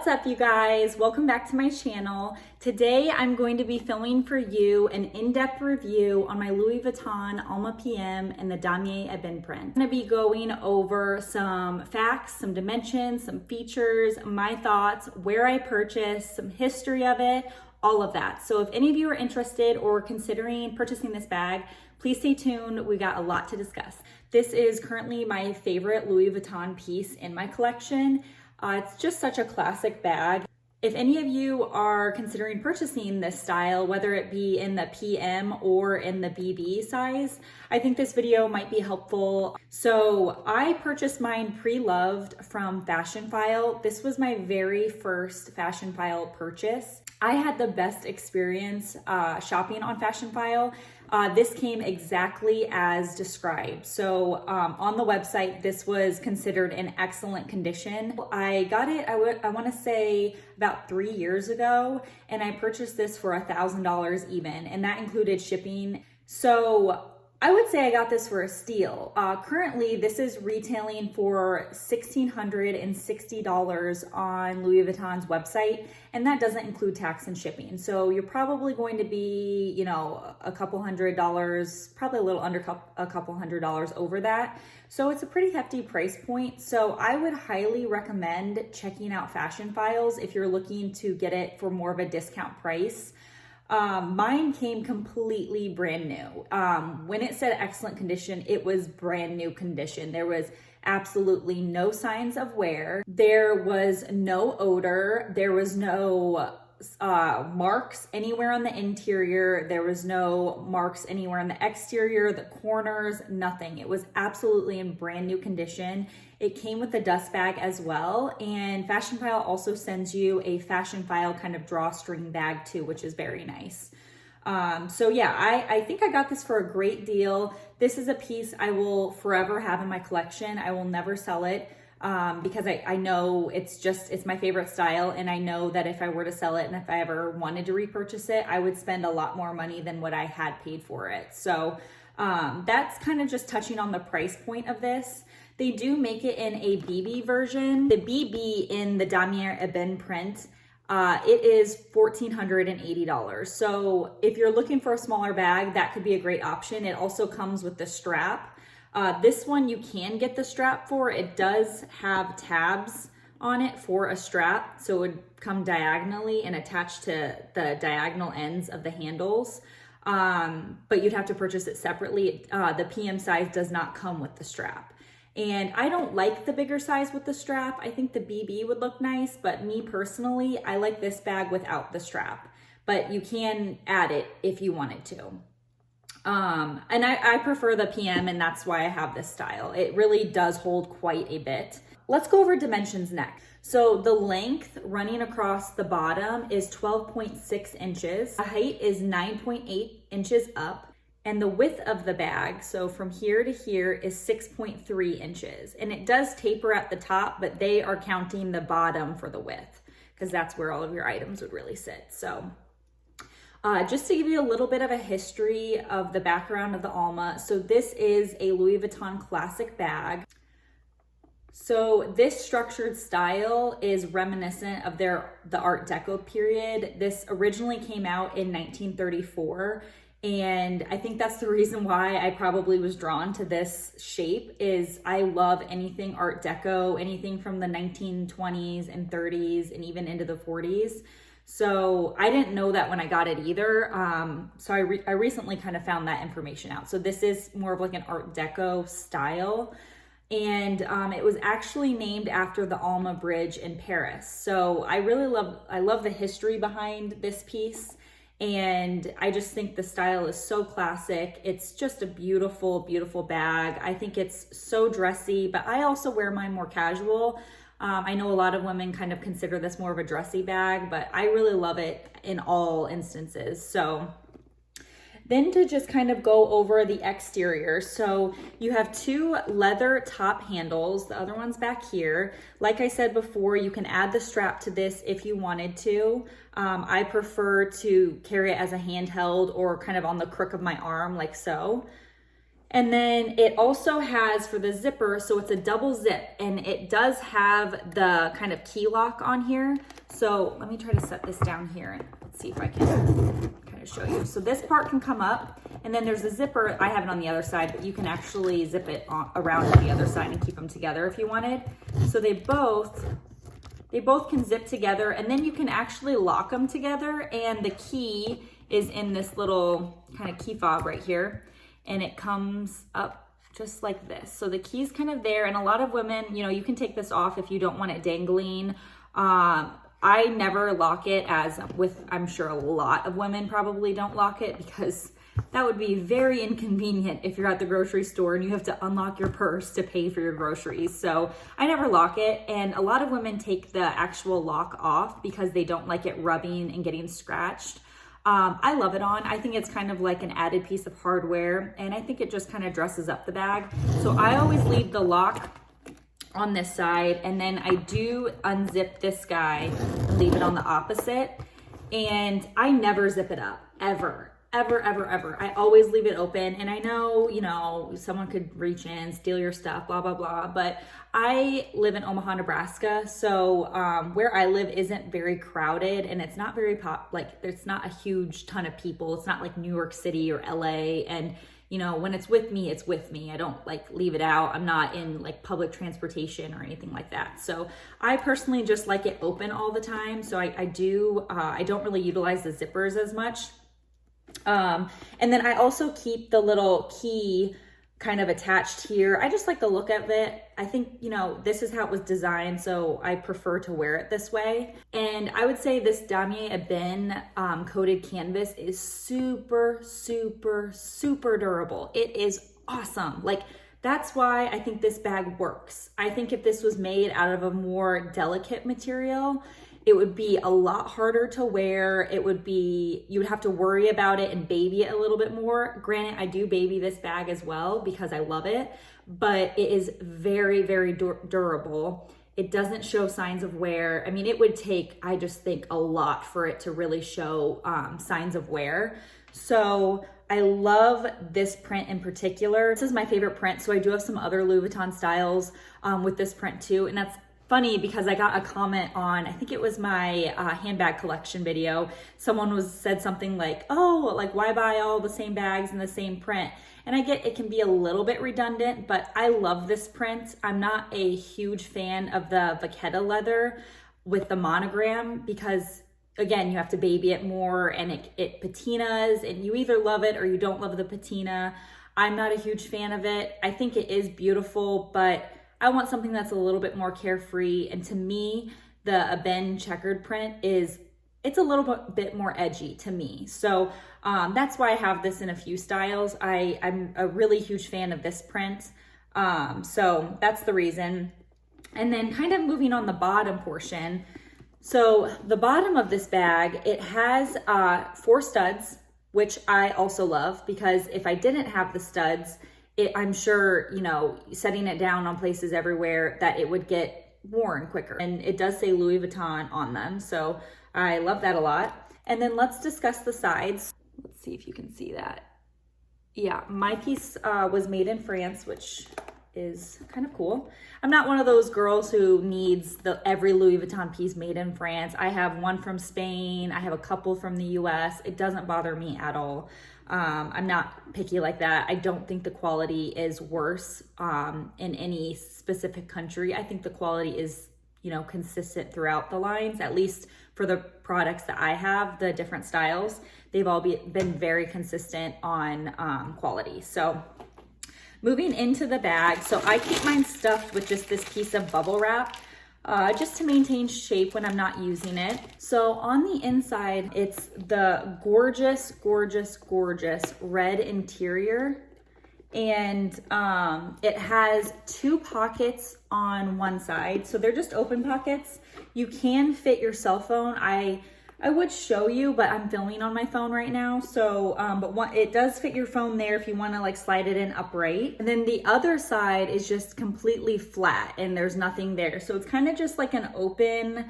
What's up, you guys? Welcome back to my channel. Today I'm going to be filming for you an in-depth review on my Louis Vuitton Alma PM and the Damier Ebene print. I'm going to be going over some facts, some dimensions, some features, my thoughts, where I purchased, some history of it, all of that. So if any of you are interested or considering purchasing this bag, please stay tuned. We got a lot to discuss. This is currently my favorite Louis Vuitton piece in my collection. It's just such a classic bag. If any of you are considering purchasing this style, whether it be in the PM or in the BB size, I think this video might be helpful. So I purchased mine pre-loved from Fashionphile. This was my very first Fashionphile purchase. I had the best experience shopping on Fashionphile. This came exactly as described. So on the website, this was considered in excellent condition. I got it, I want to say about 3 years ago, and I purchased this for $1,000 even, and that included shipping. So I would say I got this for a steal. Currently, this is retailing for $1,660 on Louis Vuitton's website, and that doesn't include tax and shipping. So you're probably going to be, you know, a couple $100, probably a little under a couple $100 over that. So it's a pretty hefty price point. So I would highly recommend checking out Fashionphiles if you're looking to get it for more of a discount price. Mine came completely brand new. When it said excellent condition, it was brand new condition. There was absolutely no signs of wear. There was no odor. There was no marks anywhere on the interior. There was no marks anywhere on the exterior, the corners, nothing. It was absolutely in brand new condition. It came with a dust bag as well, and Fashionphile also sends you a Fashionphile kind of drawstring bag too, which is very nice. So yeah, I think I got this for a great deal. This is a piece I will forever have in my collection. I will never sell it because I know it's my favorite style, and I know that if I were to sell it and if I ever wanted to repurchase it, I would spend a lot more money than what I had paid for it. So that's kind of just touching on the price point of this. They do make it in a BB version. The BB in the Damier Ebene print, it is $1,480. So if you're looking for a smaller bag, that could be a great option. It also comes with the strap. This one you can get the strap for. It does have tabs on it for a strap. So it would come diagonally and attach to the diagonal ends of the handles. But you'd have to purchase it separately. The PM size does not come with the strap. And I don't like the bigger size with the strap. I think the BB would look nice, but me personally, I like this bag without the strap, but you can add it if you wanted to. And I prefer the PM, and that's why I have this style. It really does hold quite a bit. Let's go over dimensions next. So the length running across the bottom is 12.6 inches. The height is 9.8 inches up. And the width of the bag, so from here to here, is 6.3 inches. And it does taper at the top, but they are counting the bottom for the width because that's where all of your items would really sit. So just to give you a little bit of a history of the background of the Alma. So this is a Louis Vuitton classic bag. So this structured style is reminiscent of the Art Deco period. This originally came out in 1934. And I think that's the reason why I probably was drawn to this shape. Is I love anything Art Deco, anything from the 1920s and 30s and even into the 40s. So I didn't know that when I got it either. So I recently kind of found that information out. So this is more of like an Art Deco style. And it was actually named after the Alma Bridge in Paris. So I love the history behind this piece. And I just think the style is so classic. It's just a beautiful, beautiful bag. I think it's so dressy, but I also wear mine more casual. I know a lot of women kind of consider this more of a dressy bag, but I really love it in all instances. So then to just kind of go over the exterior. So you have two leather top handles. The other one's back here. Like I said before, you can add the strap to this if you wanted to. I prefer to carry it as a handheld or kind of on the crook of my arm like so. And then it also has for the zipper, so it's a double zip, and it does have the kind of key lock on here. So let me try to set this down here and let's see if I can kind of show you. So this part can come up, and then there's a zipper. I have it on the other side, but you can actually zip it around to the other side and keep them together if you wanted. So they both can zip together, and then you can actually lock them together, and the key is in this little kind of key fob right here. And it comes up just like this. So the key's kind of there, and a lot of women, you know, you can take this off if you don't want it dangling. I never lock it, as with, I'm sure a lot of women probably don't lock it, because that would be very inconvenient if you're at the grocery store and you have to unlock your purse to pay for your groceries. So I never lock it, and a lot of women take the actual lock off because they don't like it rubbing and getting scratched. I love it on. I think it's kind of like an added piece of hardware, and I think it just kind of dresses up the bag. So I always leave the lock on this side, and then I do unzip this guy and leave it on the opposite. And I never zip it up, ever. I always leave it open. And I know, you know, someone could reach in, steal your stuff, blah, blah, blah. But I live in Omaha, Nebraska. So where I live isn't very crowded, and it's not very there's not a huge ton of people. It's not like New York City or LA. And, you know, when it's with me, it's with me. I don't like leave it out. I'm not in like public transportation or anything like that. So I personally just like it open all the time. So I don't really utilize the zippers as much. And then I also keep the little key kind of attached here. I just like the look of it. I think, you know, this is how it was designed, so I prefer to wear it this way. And I would say this Damier Ebene coated canvas is super, super, super durable. It is awesome. Like, that's why I think this bag works. I think if this was made out of a more delicate material, it would be a lot harder to wear. It would be, you would have to worry about it and baby it a little bit more. Granted, I do baby this bag as well because I love it, but it is very, very durable. It doesn't show signs of wear. I mean, it would take, I just think, a lot for it to really show signs of wear. So I love this print in particular. This is my favorite print. So I do have some other Louis Vuitton styles with this print too. And that's funny because I got a comment on, I think it was my handbag collection video. Someone said something like, oh, like why buy all the same bags in the same print? And I get it can be a little bit redundant, but I love this print. I'm not a huge fan of the vachetta leather with the monogram because, again, you have to baby it more, and it patinas, and you either love it or you don't love the patina. I'm not a huge fan of it. I think it is beautiful, but I want something that's a little bit more carefree. And to me, the Ebene checkered print it's a little bit more edgy to me. So that's why I have this in a few styles. I'm a really huge fan of this print. So that's the reason. And then kind of moving on the bottom portion. So the bottom of this bag, it has 4 studs, which I also love because if I didn't have the studs, I'm sure, you know, setting it down on places everywhere that it would get worn quicker. And it does say Louis Vuitton on them. So I love that a lot. And then let's discuss the sides. Let's see if you can see that. Yeah, my piece was made in France, which is kind of cool. I'm not one of those girls who needs every Louis Vuitton piece made in France. I have one from Spain. I have a couple from the US. It doesn't bother me at all. I'm not picky like that. I don't think the quality is worse in any specific country. I think the quality is, you know, consistent throughout the lines, at least for the products that I have, the different styles. They've all been very consistent on quality. So moving into the bag, so I keep mine stuffed with just this piece of bubble wrap, just to maintain shape when I'm not using it. So on the inside, it's the gorgeous, gorgeous, gorgeous red interior. And it has 2 pockets on one side. So they're just open pockets. You can fit your cell phone. I would show you, but I'm filming on my phone right now. So, it does fit your phone there if you want to like slide it in upright. And then the other side is just completely flat and there's nothing there. So it's kind of just like an open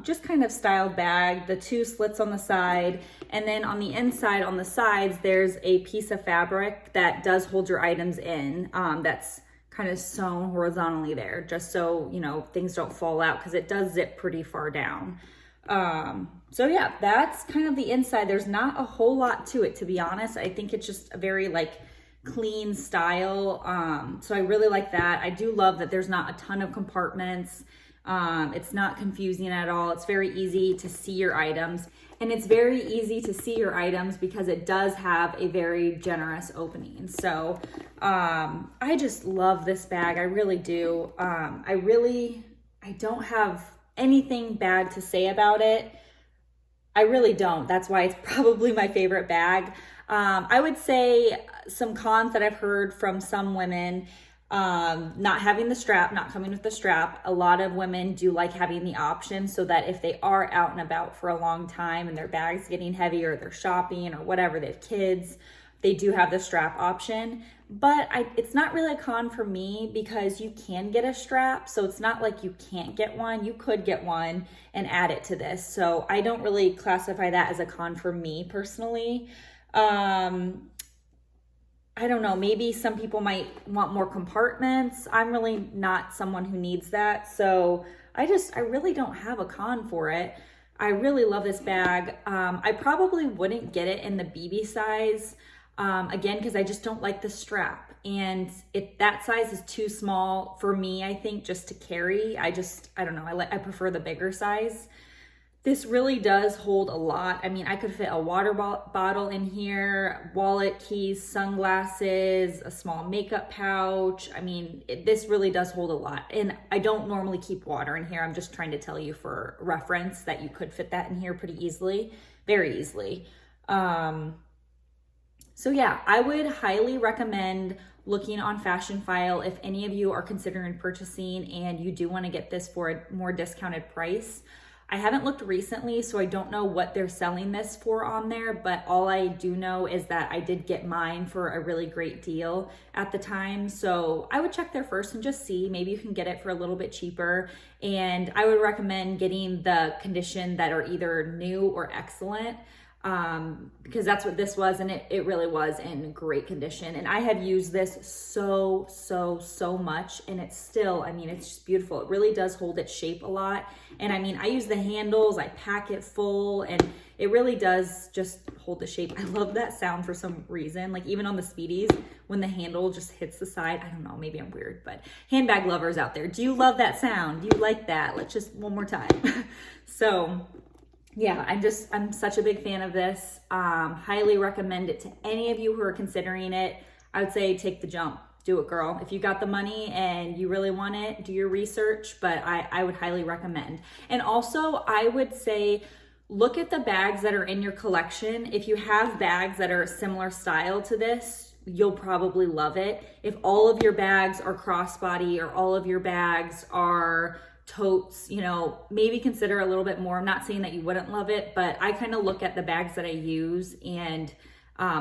Just kind of styled bag, the 2 slits on the side, and then on the inside, on the sides, there's a piece of fabric that does hold your items in, that's kind of sewn horizontally there, just so, you know, things don't fall out, because it does zip pretty far down. So yeah, that's kind of the inside. There's not a whole lot to it, to be honest. I think it's just a very like clean style. So I really like that. I do love that there's not a ton of compartments. It's not confusing at all. It's very easy to see your items, and it's very easy to see your items because it does have a very generous opening. So, I just love this bag. I really do. I don't have anything bad to say about it. I really don't. That's why it's probably my favorite bag. I would say some cons that I've heard from some women, not having the strap, not coming with the strap. A lot of women do like having the option so that if they are out and about for a long time and their bag's getting heavy, or they're shopping or whatever, they have kids, they do have the strap option. But it's not really a con for me because you can get a strap. So it's not like you can't get one. You could get one and add it to this. So I don't really classify that as a con for me personally. I don't know, maybe some people might want more compartments. I'm really not someone who needs that. So I really don't have a con for it. I really love this bag. I probably wouldn't get it in the BB size, again, because I just don't like the strap. And that size is too small for me, I think, just to carry. I don't know, I prefer the bigger size. This really does hold a lot. I mean, I could fit a water bottle in here, wallet, keys, sunglasses, a small makeup pouch. I mean, this really does hold a lot. And I don't normally keep water in here. I'm just trying to tell you for reference that you could fit that in here pretty easily, very easily. So yeah, I would highly recommend looking on Fashion File if any of you are considering purchasing and you do want to get this for a more discounted price. I haven't looked recently, so I don't know what they're selling this for on there, but all I do know is that I did get mine for a really great deal at the time. So I would check there first and just see, maybe you can get it for a little bit cheaper. And I would recommend getting the condition that are either new or excellent, because that's what this was, and it really was in great condition. And I have used this so much, and it's still, I mean, it's just beautiful. It really does hold its shape a lot. And I mean, I use the handles, I pack it full, and it really does just hold the shape. I love that sound for some reason. Like even on the Speedies, when the handle just hits the side, I don't know, maybe I'm weird, but handbag lovers out there, do you love that sound? Do you like that? Let's just one more time. So yeah, I'm such a big fan of this. Highly recommend it to any of you who are considering it. I would say take the jump. Do it, girl. If you got the money and you really want it, do your research, but I would highly recommend. And also, I would say look at the bags that are in your collection. If you have bags that are a similar style to this, you'll probably love it. If all of your bags are crossbody or all of your bags are totes, you know, maybe consider a little bit more. I'm not saying that you wouldn't love it, but I kind of look at the bags that I use and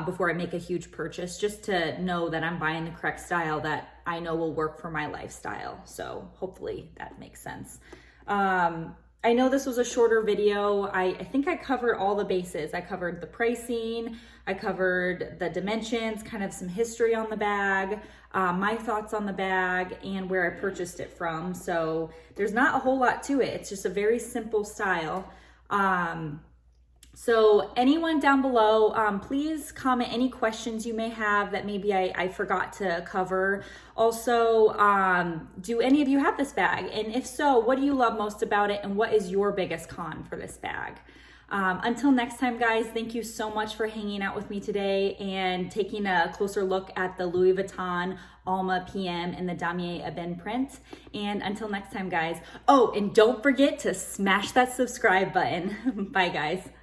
before I make a huge purchase, just to know that I'm buying the correct style that I know will work for my lifestyle. So hopefully that makes sense. I know this was a shorter video. I think I covered all the bases. I covered the pricing, I covered the dimensions, kind of some history on the bag, my thoughts on the bag, and where I purchased it from. So there's not a whole lot to it. It's just a very simple style. So anyone down below, please comment any questions you may have that maybe I forgot to cover. Also, do any of you have this bag? And if so, what do you love most about it? And what is your biggest con for this bag? Until next time, guys, thank you so much for hanging out with me today and taking a closer look at the Louis Vuitton Alma PM in the Damier Ebene print. And until next time, guys. Oh, and don't forget to smash that subscribe button. Bye, guys.